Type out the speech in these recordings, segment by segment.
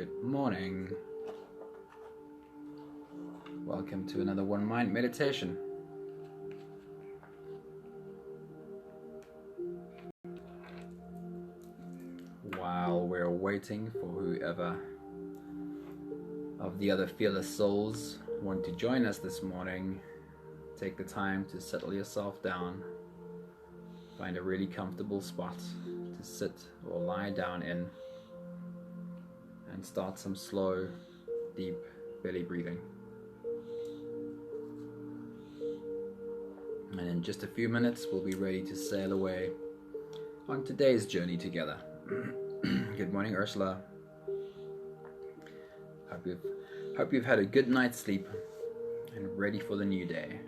Good morning. Welcome to another One Mind meditation. While we're waiting for whoever of the other fearless souls want to join us this morning, take the time to settle yourself down. Find a really comfortable spot to sit or lie down in, and start some slow, deep belly breathing. And in just a few minutes, we'll be ready to sail away on today's journey together. Good morning, Ursula. Hope you've had a good night's sleep and ready for the new day.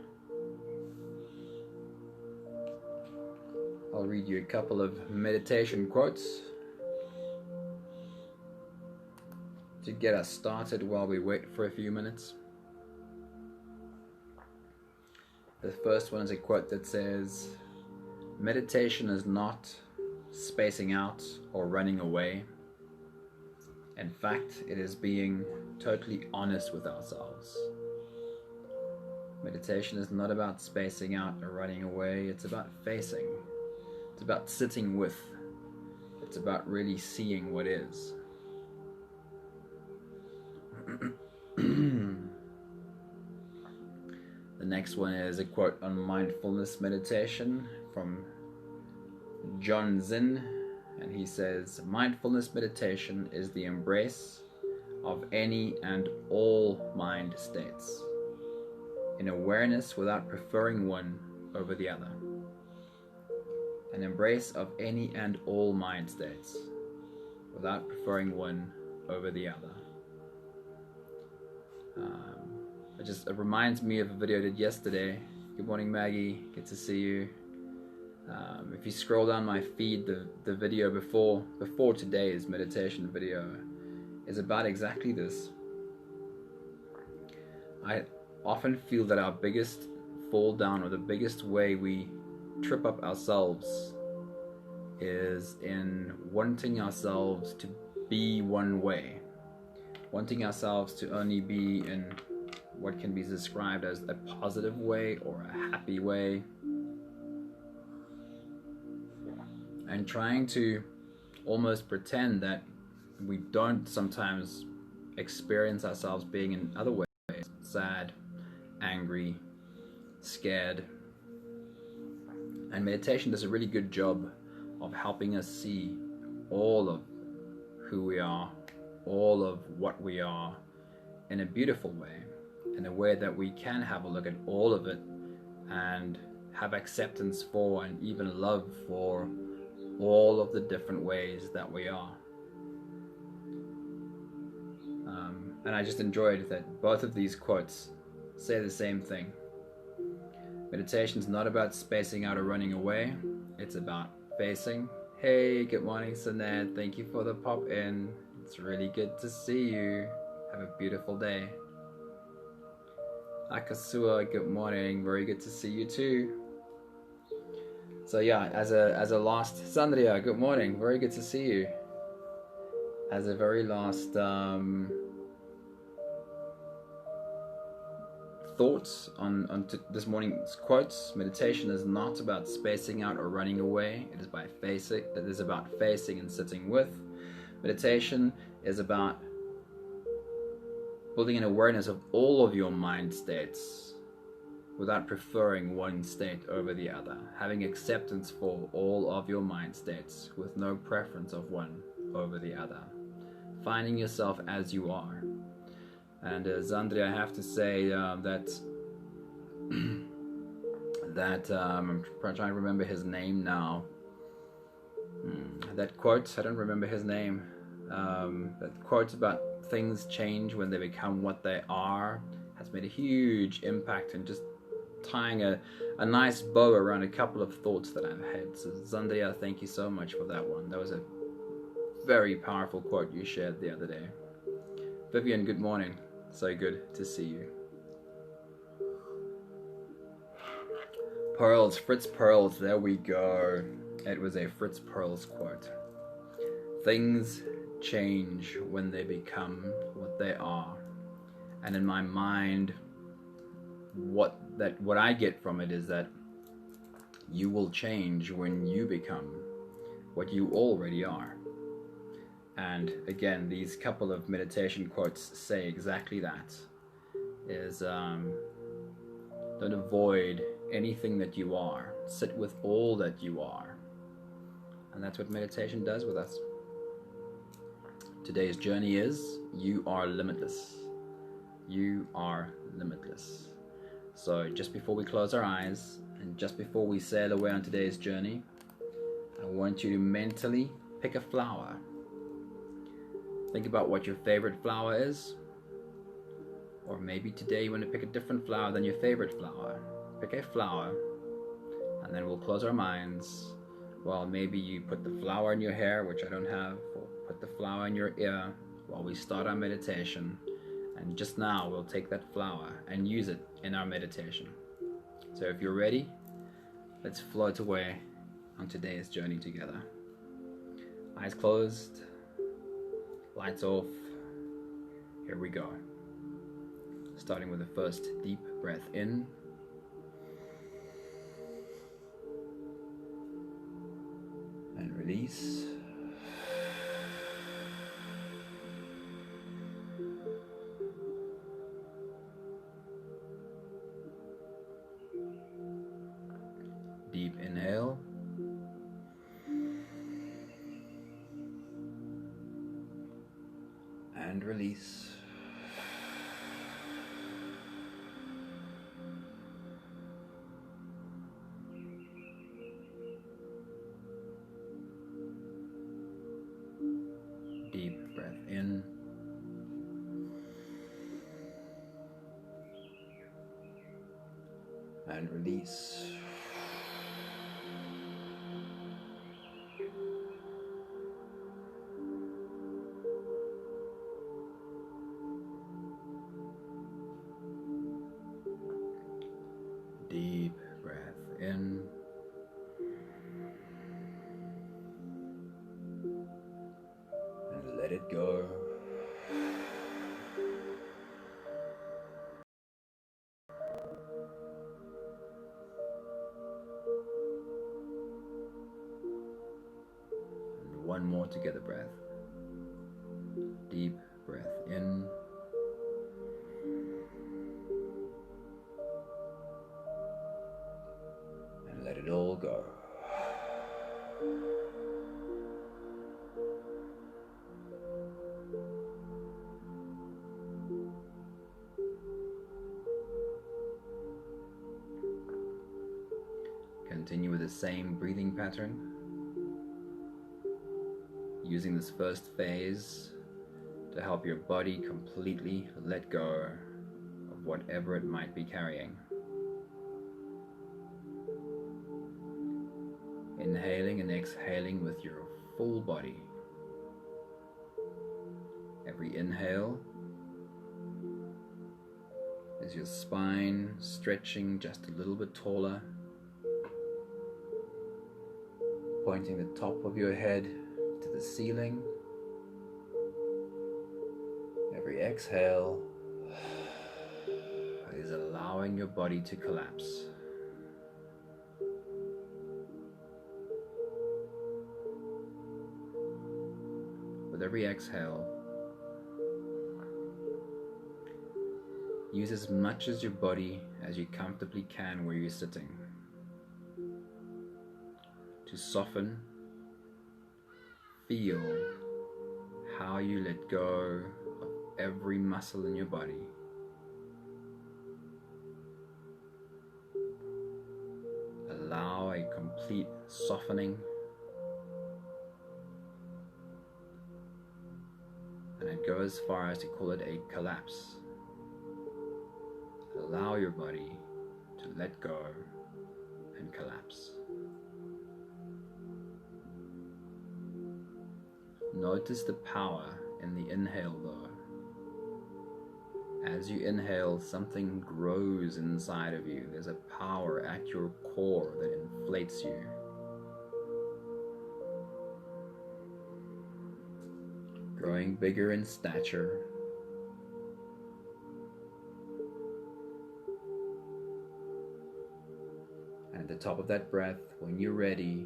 I'll read you a couple of meditation quotes to get us started while we wait for a few minutes. The first one is a quote that says, "Meditation is not spacing out or running away. In fact, it is being totally honest with ourselves." Meditation is not about spacing out or running away. It's about facing. It's about sitting with. It's about really seeing what is. The next one is a quote on mindfulness meditation from John Zinn, and he says, "Mindfulness meditation is the embrace of any and all mind states, in awareness without preferring one over the other." An embrace of any and all mind states, without preferring one over the other. It reminds me of a video I did yesterday. Good morning, Maggie. Good to see you. If you scroll down my feed, the video before today's meditation video is about exactly this. I often feel that our biggest fall down, or the biggest way we trip up ourselves, is in wanting ourselves to be one way, wanting ourselves to only be in what can be described as a positive way or a happy way, and trying to almost pretend that we don't sometimes experience ourselves being in other ways, sad, angry, scared. And meditation does a really good job of helping us see all of who we are, all of what we are, in a beautiful way, in a way that we can have a look at all of it and have acceptance for and even love for all of the different ways that we are. And I just enjoyed that both of these quotes say the same thing. Meditation is not about spacing out or running away. It's about facing. Hey, good morning, Sanad. Thank you for the pop in. It's really good to see you. Have a beautiful day. Akasua, good morning. Very good to see you too. So yeah, as a last, Sandria, good morning. Very good to see you. As a very last thoughts on this morning's quotes, meditation is not about spacing out or running away. It is by facing. It is about facing and sitting with. Meditation is about building an awareness of all of your mind states without preferring one state over the other, having acceptance for all of your mind states with no preference of one over the other, finding yourself as you are. And Zandri, I have to say that I'm trying to remember his name now. That quote, I don't remember his name. That quote about things change when they become what they are has made a huge impact in just tying a nice bow around a couple of thoughts that I've had. So Zandria, thank you so much for that one. That was a very powerful quote you shared the other day. Vivian, good morning. So good to see you. Pearls, Fritz Perls, there we go. It was a Fritz Perls quote. Things change when they become what they are. And in my mind, what I get from it is that you will change when you become what you already are. And again, these couple of meditation quotes say exactly that. Is don't avoid anything that you are. Sit with all that you are. And that's what meditation does with us. Today's journey is you are limitless. You are limitless. So just before we close our eyes and just before we sail away on today's journey, I want you to mentally pick a flower. Think about what your favorite flower is. Or maybe today you want to pick a different flower than your favorite flower. Pick a flower, and then we'll close our minds. Well, maybe you put the flower in your hair, which I don't have, or put the flower in your ear while we start our meditation. And just now we'll take that flower and use it in our meditation. So if you're ready, let's float away on today's journey together. Eyes closed, lights off. Here we go. Starting with the first deep breath in. And release. Deep inhale. And release. Deep breath in. And release. Deep breath in. And let it go. And one more together breath. Deep breath in. And let it all go. Continue with the same breathing pattern, using this first phase to help your body completely let go of whatever it might be carrying. Inhaling and exhaling with your full body. Every inhale is your spine stretching just a little bit taller, pointing the top of your head to the ceiling. Every exhale is allowing your body to collapse. With every exhale, use as much as your body as you comfortably can where you're sitting to soften, feel how you let go of every muscle in your body. Allow a complete softening, and I'd go as far as to call it a collapse. Allow your body to let go and collapse. Notice the power in the inhale though. As you inhale, something grows inside of you. There's a power at your core that inflates you. growing bigger in stature. And at the top of that breath, when you're ready,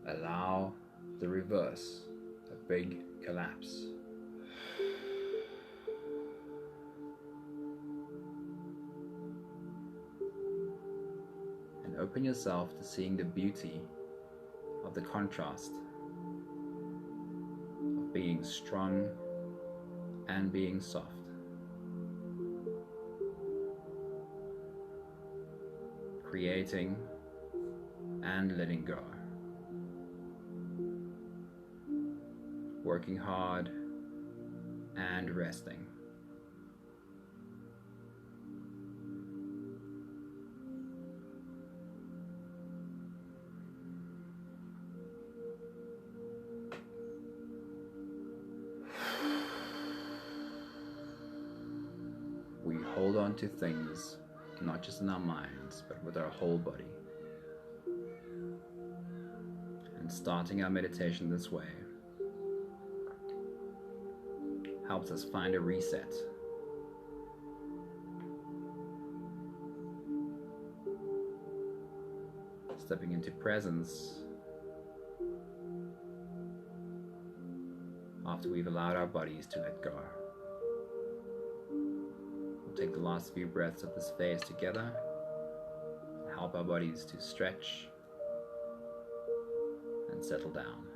allow the reverse, a big collapse. And open yourself to seeing the beauty of the contrast of being strong and being soft. Creating and letting go. Working hard and resting. We hold on to things, not just in our minds, but with our whole body. And starting our meditation this way helps us find a reset. Stepping into presence after we've allowed our bodies to let go. We'll take the last few breaths of this phase together and help our bodies to stretch and settle down.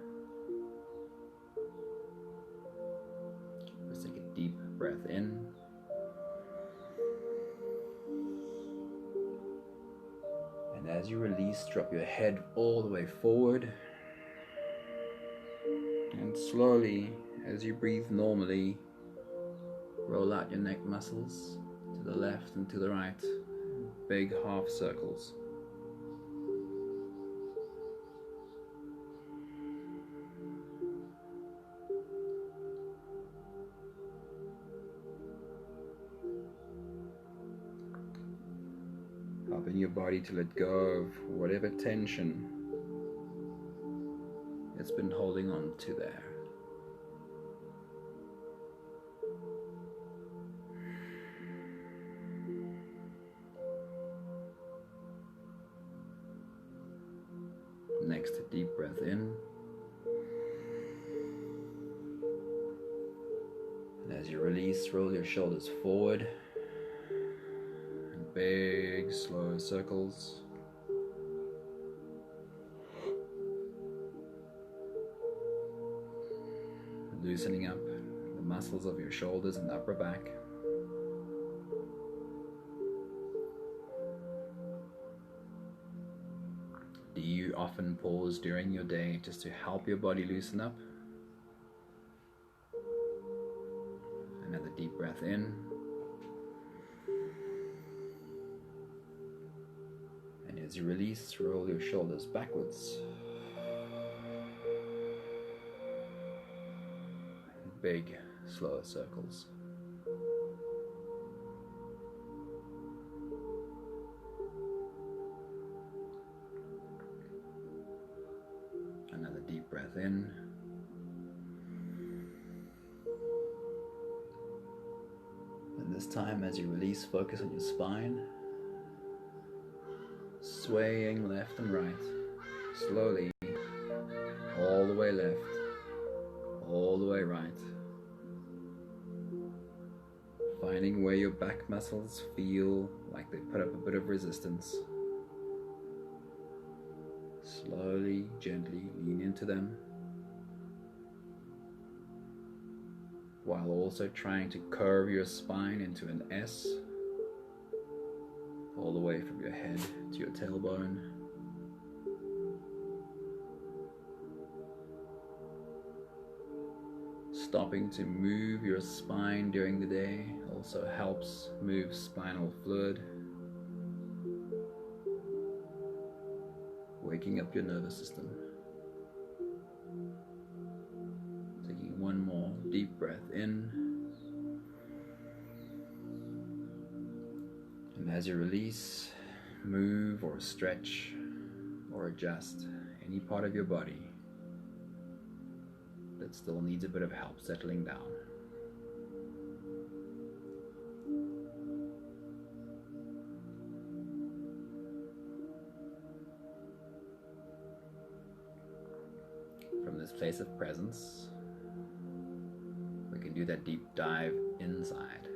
Let's take a deep breath in. And as you release, drop your head all the way forward. And slowly, as you breathe normally, roll out your neck muscles to the left and to the right. Big half circles. Helping your body to let go of whatever tension it's been holding on to there. Next, a deep breath in. And as you release, roll your shoulders forward. Big, slow circles. Loosening up the muscles of your shoulders and upper back. Do you often pause during your day just to help your body loosen up? Another deep breath in. As you release, roll your shoulders backwards. Big, slow circles. Another deep breath in. And this time, as you release, focus on your spine. Swaying left and right, slowly, all the way left, all the way right. Finding where your back muscles feel like they put up a bit of resistance. Slowly, gently lean into them, while also trying to curve your spine into an S. All the way from your head to your tailbone. Stopping to move your spine during the day also helps move spinal fluid. Waking up your nervous system. Taking one more deep breath in. And as you release, move or stretch or adjust any part of your body it still needs a bit of help settling down. From this place of presence, we can do that deep dive inside.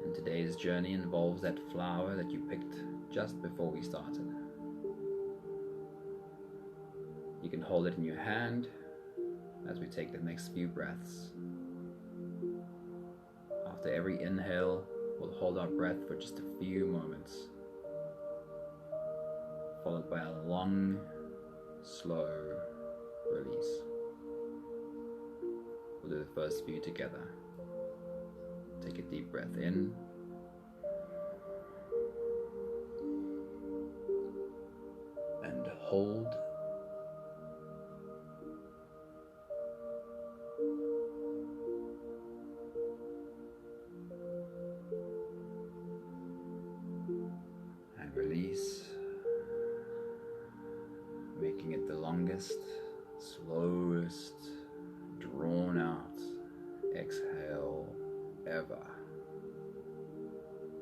And today's journey involves that flower that you picked just before we started. You can hold it in your hand as we take the next few breaths. After every inhale, we'll hold our breath for just a few moments, followed by a long, slow release. We'll do the first few together. Take a deep breath in. And hold. And release. Making it the longest, slowest, drawn out exhale ever.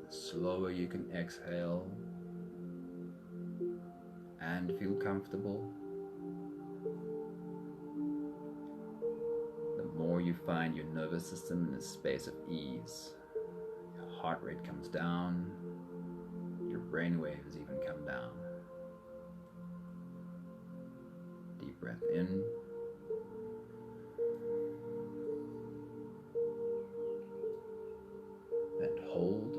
The slower you can exhale and feel comfortable, the more you find your nervous system in a space of ease. Your heart rate comes down, your brain waves even come down. Deep breath in. And hold.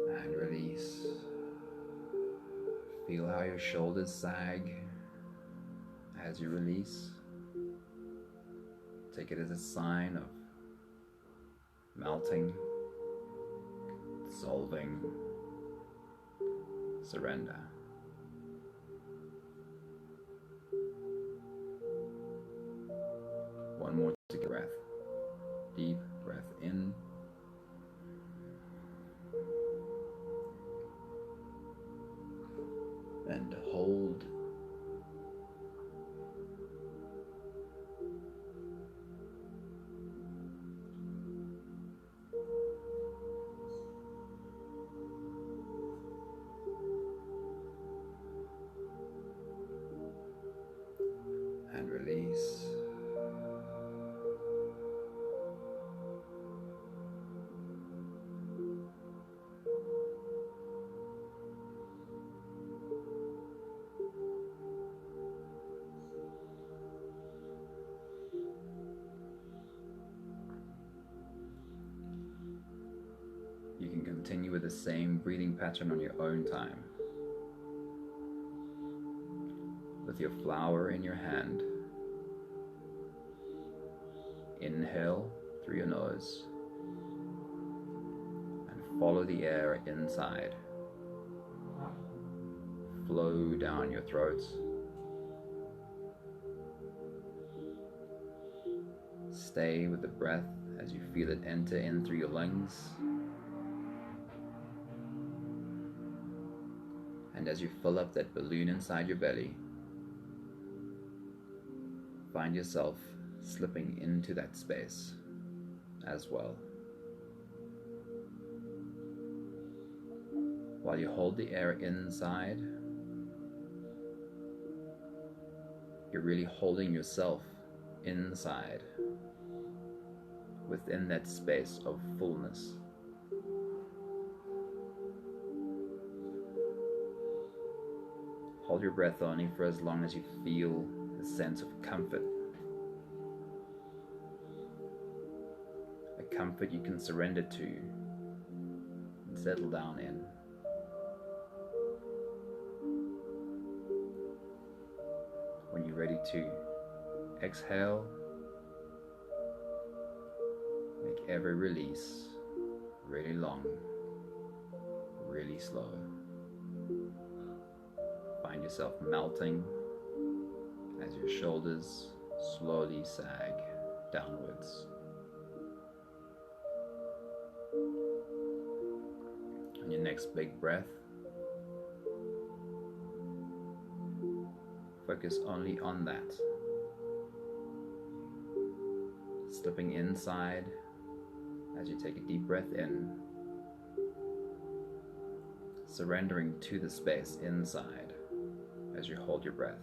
And release. Feel how your shoulders sag as you release. Take it as a sign of melting, dissolving, surrender. One more breath. Deep breath in. And hold. And release. You can continue with the same breathing pattern on your own time. With your flower in your hand, inhale through your nose and follow the air inside. Flow down your throat. Stay with the breath as you feel it enter in through your lungs. And as you fill up that balloon inside your belly, find yourself slipping into that space as well. While you hold the air inside, you're really holding yourself inside, within that space of fullness. Hold your breath only for as long as you feel a sense of comfort. A comfort you can surrender to and settle down in. When you're ready to exhale, make every release really long, really slow. Find yourself melting as your shoulders slowly sag downwards. On your next big breath, focus only on that. Slipping inside as you take a deep breath in, surrendering to the space inside as you hold your breath,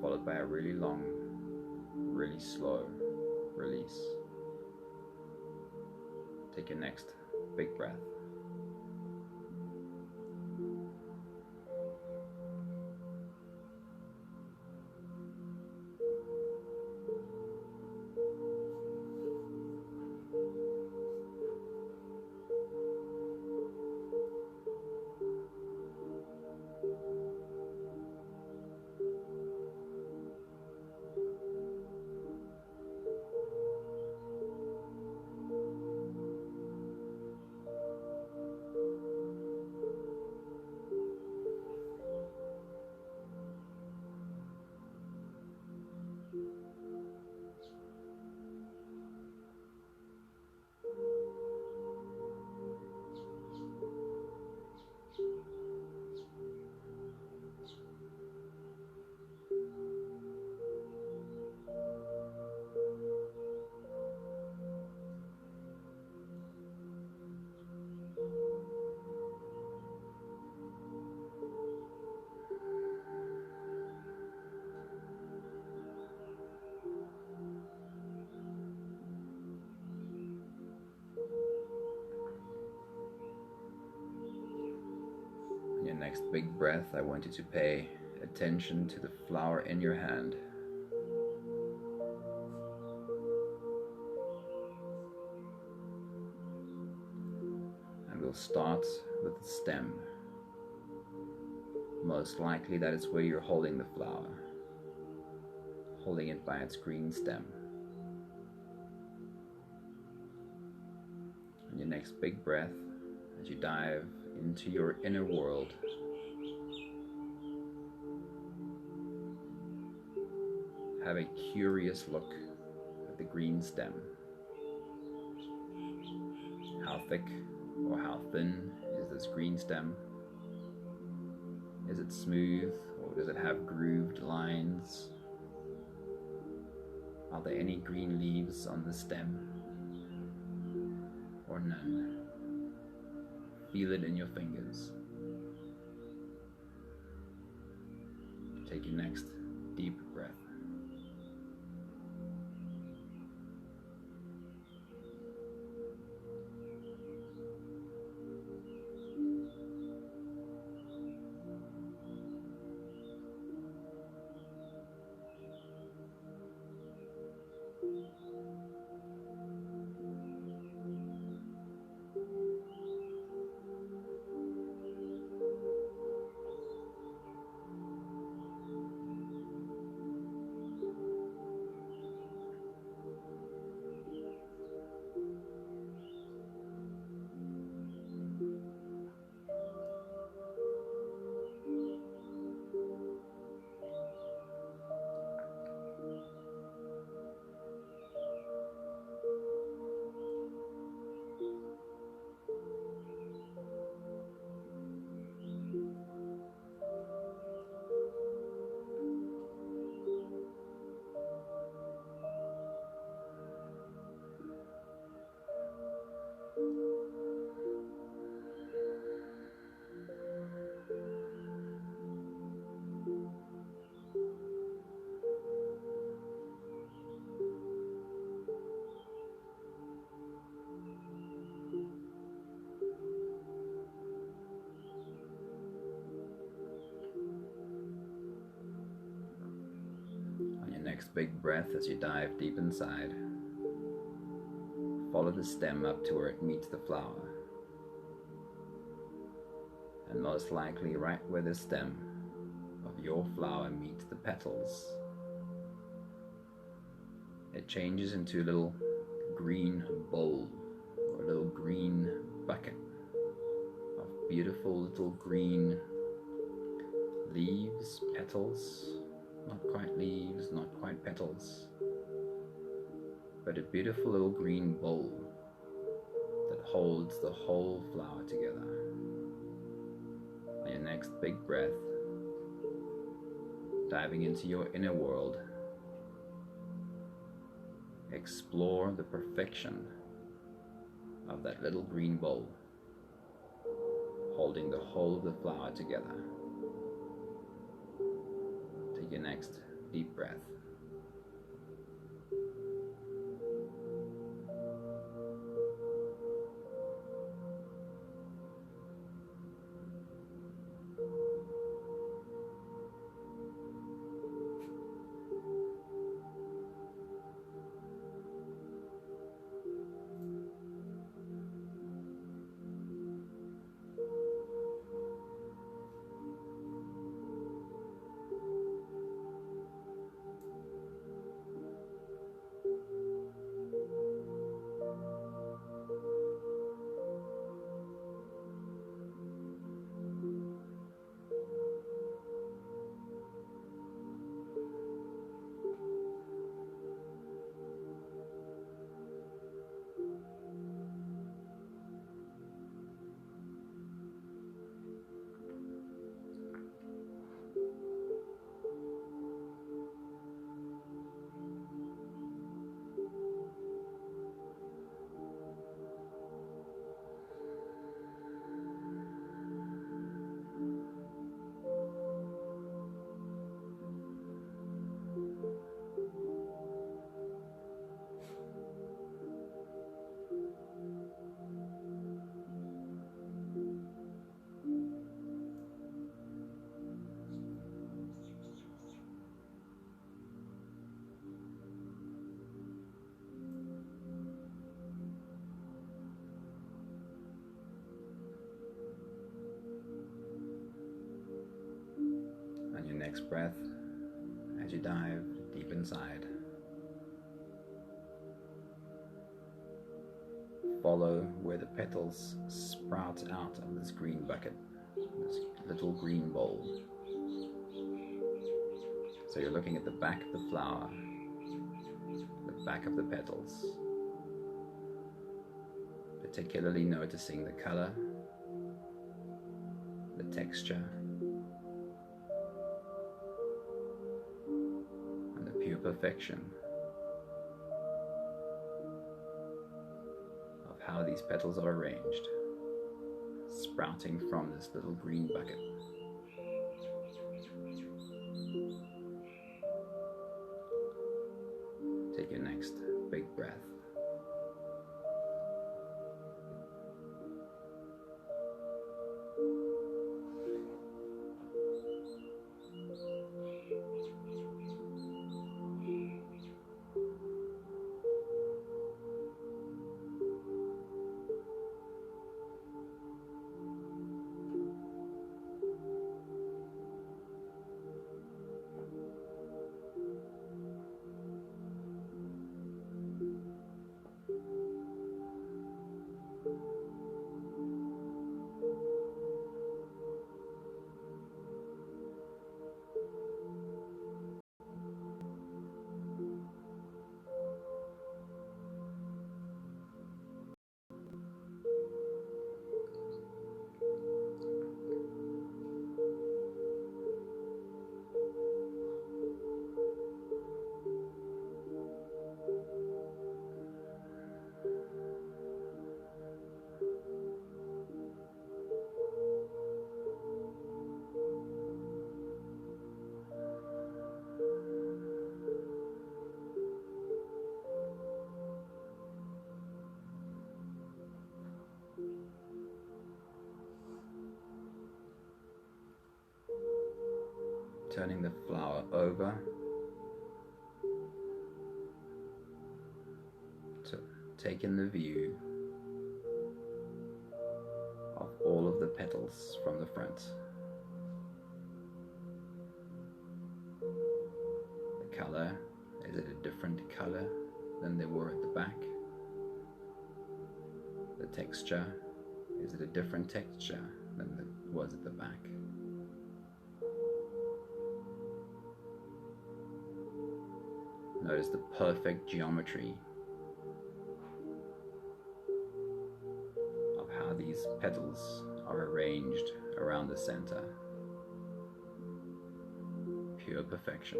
followed by a really long, really slow release. Take your next big breath. Your next big breath, I want you to pay attention to the flower in your hand. And we'll start with the stem. Most likely that is where you're holding the flower, holding it by its green stem. And your next big breath, as you dive into your inner world, have a curious look at the green stem. How thick or how thin is this green stem? Is it smooth or does it have grooved lines? Are there any green leaves on the stem or none? Feel it in your fingers. Take your next deep breath. Next big breath as you dive deep inside. Follow the stem up to where it meets the flower. And most likely right where the stem of your flower meets the petals, it changes into a little green bowl or a little green bucket of beautiful little green leaves, petals, not quite leaves, not quite petals, but a beautiful little green bowl that holds the whole flower together. On your next big breath, diving into your inner world, explore the perfection of that little green bowl, holding the whole of the flower together. Take your next deep breath. On your next breath, as you dive deep inside, follow where the petals sprout out of this green bucket, this little green bowl. So you're looking at the back of the flower, the back of the petals, particularly noticing the color, the texture, and the pure perfection of how these petals are arranged, sprouting from this little green bucket. Take your next big breath. Turning the flower over to take in the view of all of the petals from the front. The color, is it a different color than they were at the back? The texture, is it a different texture than it was at the back? Notice the perfect geometry of how these petals are arranged around the center. Pure perfection.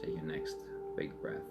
Take your next big breath.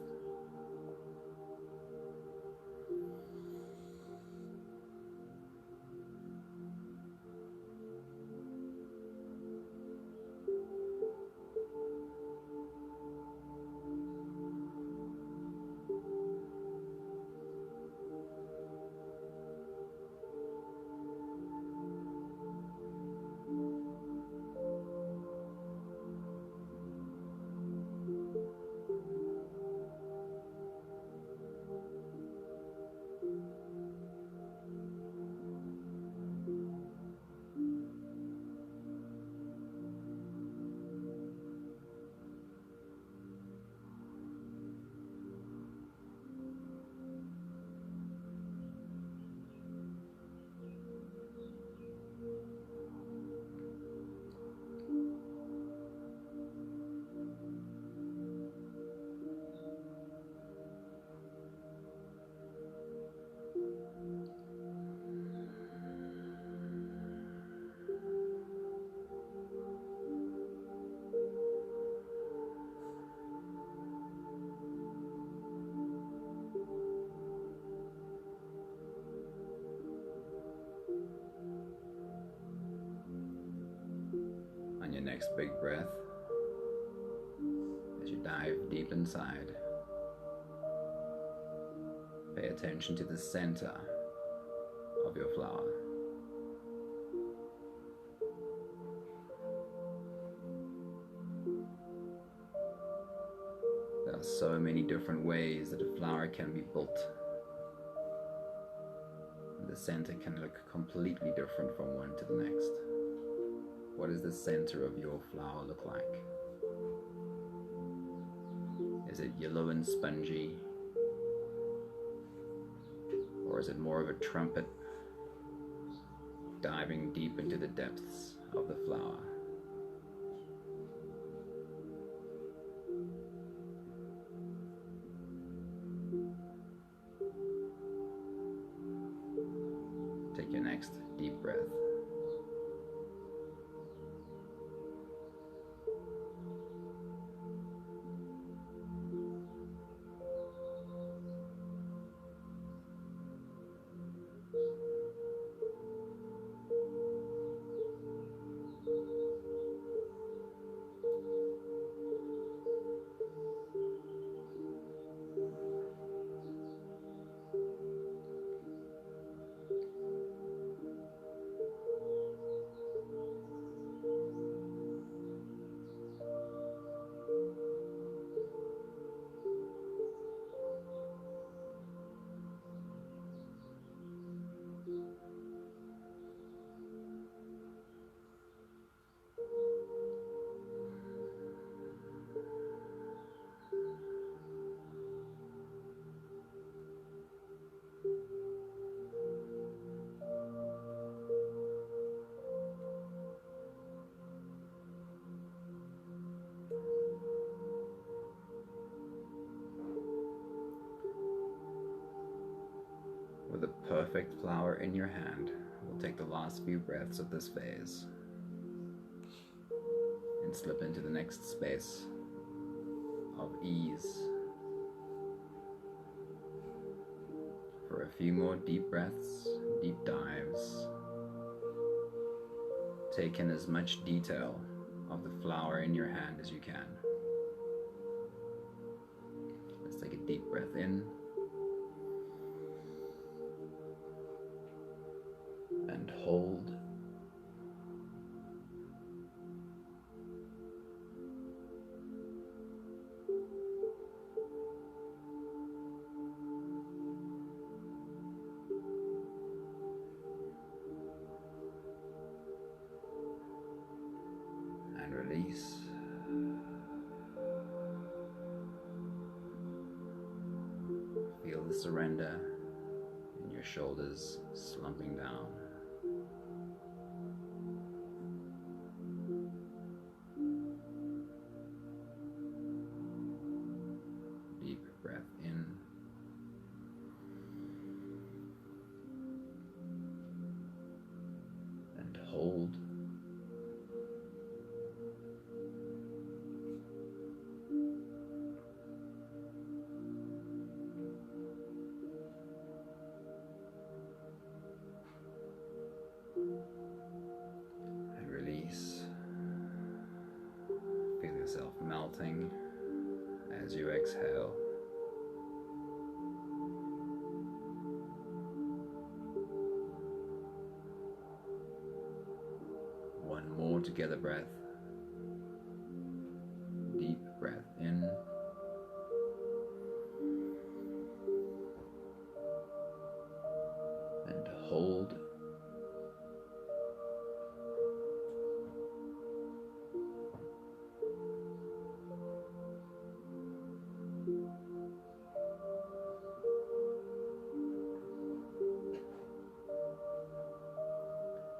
On your next big breath, as you dive deep inside, pay attention to the center of your flower. There are so many different ways that a flower can be built. The center can look completely different from one to the next. What does the center of your flower look like? Is it yellow and spongy? Or is it more of a trumpet diving deep into the depths of the flower? Take your next deep breath. With a perfect flower in your hand, we'll take the last few breaths of this phase and slip into the next space of ease. For a few more deep breaths, deep dives. Take in as much detail of the flower in your hand as you can. Let's take a deep breath in. And hold. And release. Feel the surrender in your shoulders slumping down. yourself melting as you exhale. One more together breath. Deep breath in. And hold.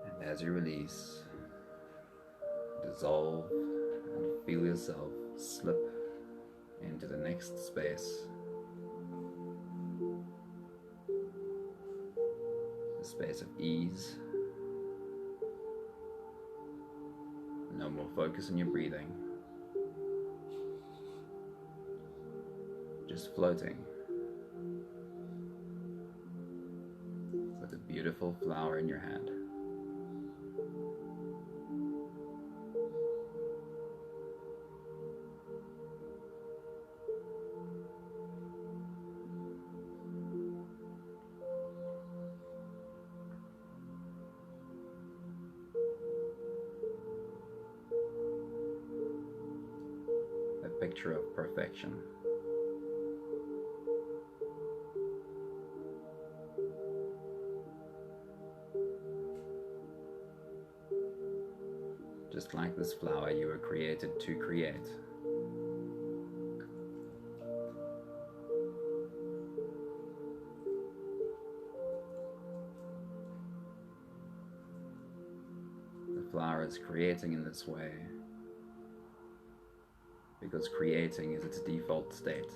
And as you release, dissolve and feel yourself slip into the next space. A space of ease. No more focus on your breathing. Just floating with a beautiful flower in your hand. A picture of perfection. Just like this flower you were created to create. The flower is creating in this way because creating is its default state.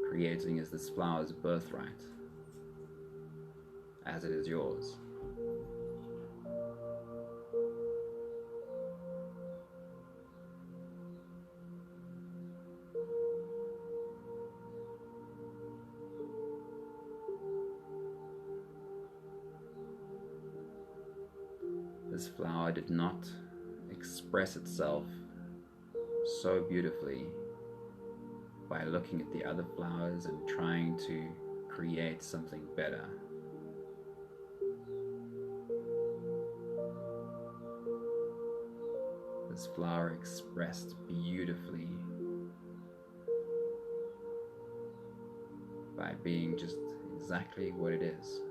Creating is this flower's birthright, as it is yours. This flower did not express itself so beautifully by looking at the other flowers and trying to create something better. This flower expressed beautifully by being just exactly what it is.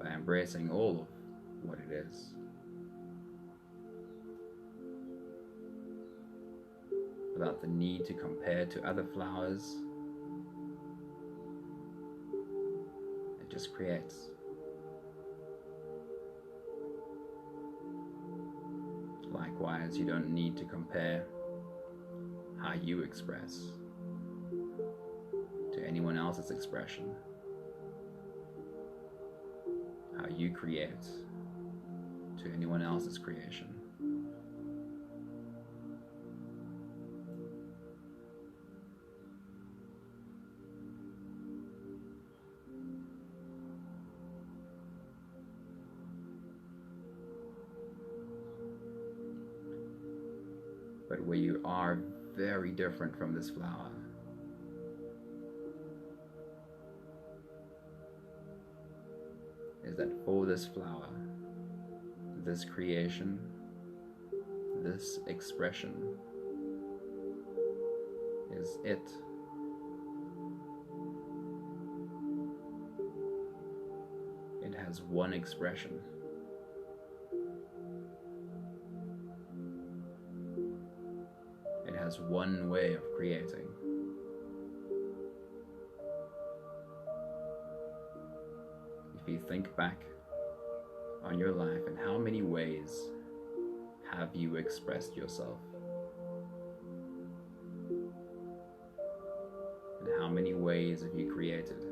By embracing all of what it is. Without the need to compare to other flowers. It just creates. Likewise, you don't need to compare how you express to anyone else's expression. How you create to anyone else's creation. But where you are very different from this flower is that for this flower, this creation, this expression is it. It has one expression. It has one way of creating. If you think back on your life and how many ways have you expressed yourself? And how many ways have you created?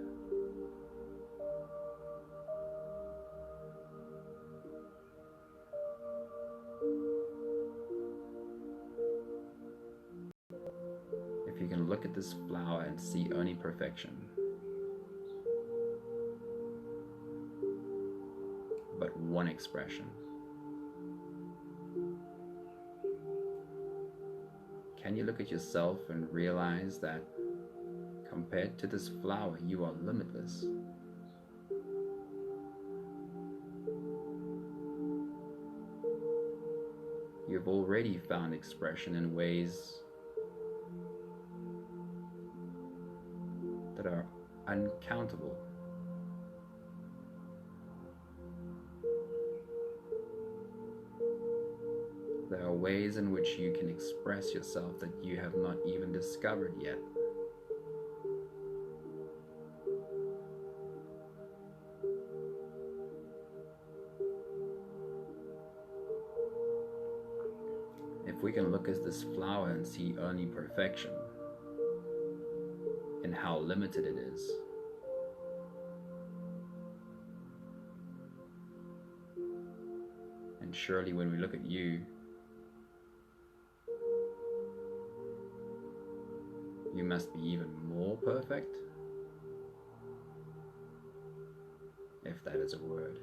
If you can look at this flower and see only perfection, but one expression, can you look at yourself and realize that compared to this flower, you are limitless? You've already found expression in ways that are uncountable. There are ways in which you can express yourself that you have not even discovered yet. If we can look at this flower and see only perfection in how limited it is, and surely when we look at you, you must be even more perfect, if that is a word.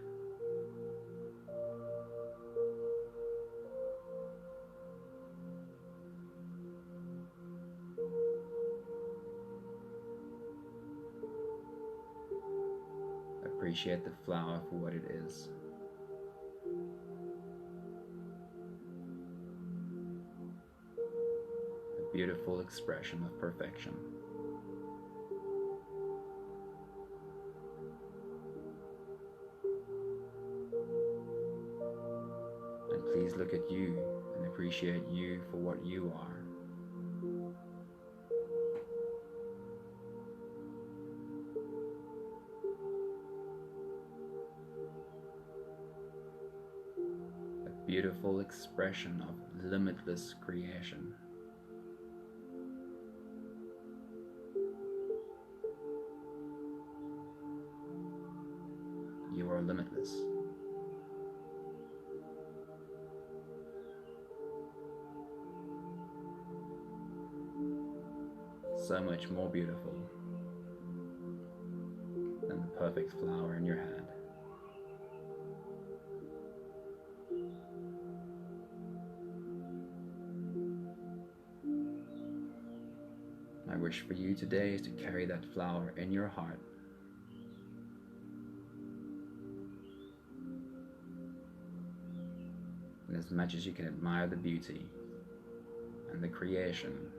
Appreciate the flower for what it is. A beautiful expression of perfection. And please look at you and appreciate you for what you are. Beautiful expression of limitless creation. You are limitless. So much more beautiful than the perfect flower in your hand. My wish for you today is to carry that flower in your heart. And as much as you can admire the beauty and the creation,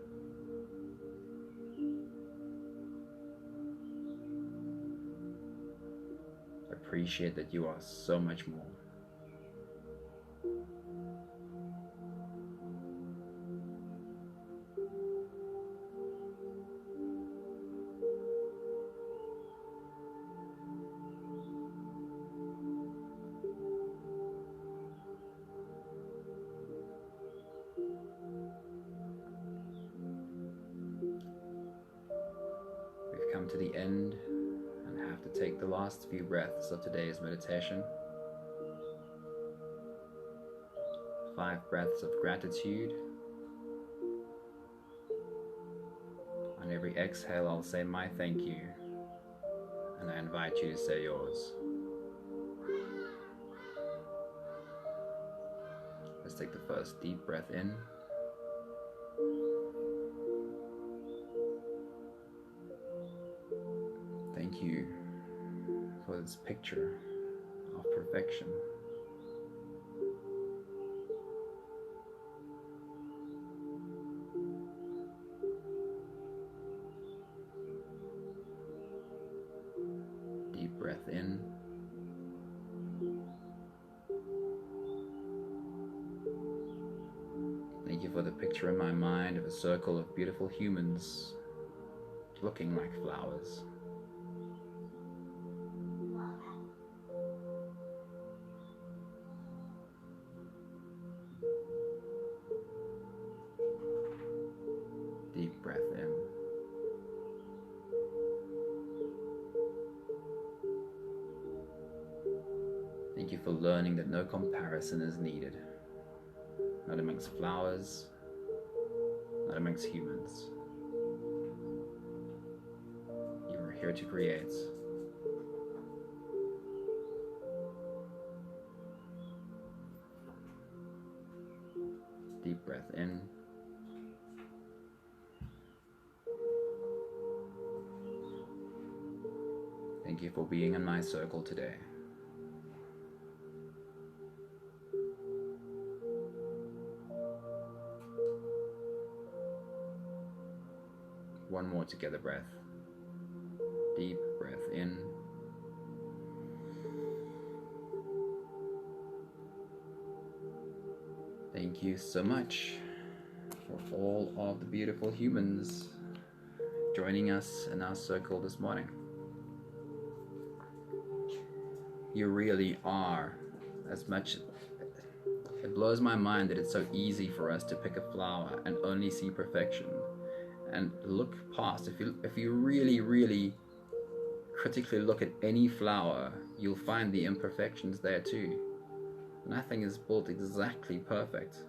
appreciate that you are so much more. Come to the end and have to take the last few breaths of today's meditation. 5 breaths of gratitude. On every exhale, I'll say my thank you, and I invite you to say yours. Let's take the first deep breath in. Thank you for this picture of perfection. Deep breath in. Thank you for the picture in my mind of a circle of beautiful humans looking like flowers. Deep breath in. Thank you for learning that no comparison is needed. Not amongst flowers, not amongst humans. You are here to create. Deep breath in. Thank you for being in my circle today. One more together breath. Deep breath in. Thank you so much for all of the beautiful humans joining us in our circle this morning. You really are as much. It blows my mind that it's so easy for us to pick a flower and only see perfection and look past. If you really critically look at any flower, you'll find the imperfections there too. Nothing is built exactly perfect.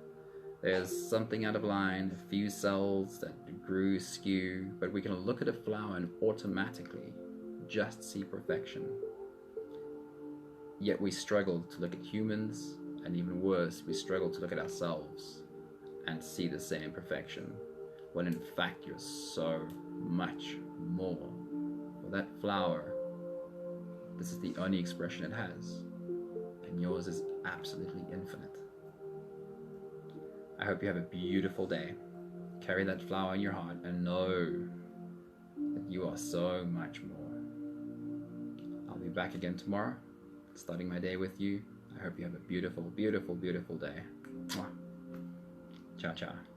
There's something out of line, a few cells that grew skew, but we can look at a flower and automatically just see perfection. Yet we struggle to look at humans, and even worse, we struggle to look at ourselves and see the same perfection, when in fact you're so much more. For that flower, this is the only expression it has, and yours is absolutely infinite. I hope you have a beautiful day. Carry that flower in your heart and know that you are so much more. I'll be back again tomorrow, starting my day with you. I hope you have a beautiful, beautiful, beautiful day. Mwah. Ciao, ciao.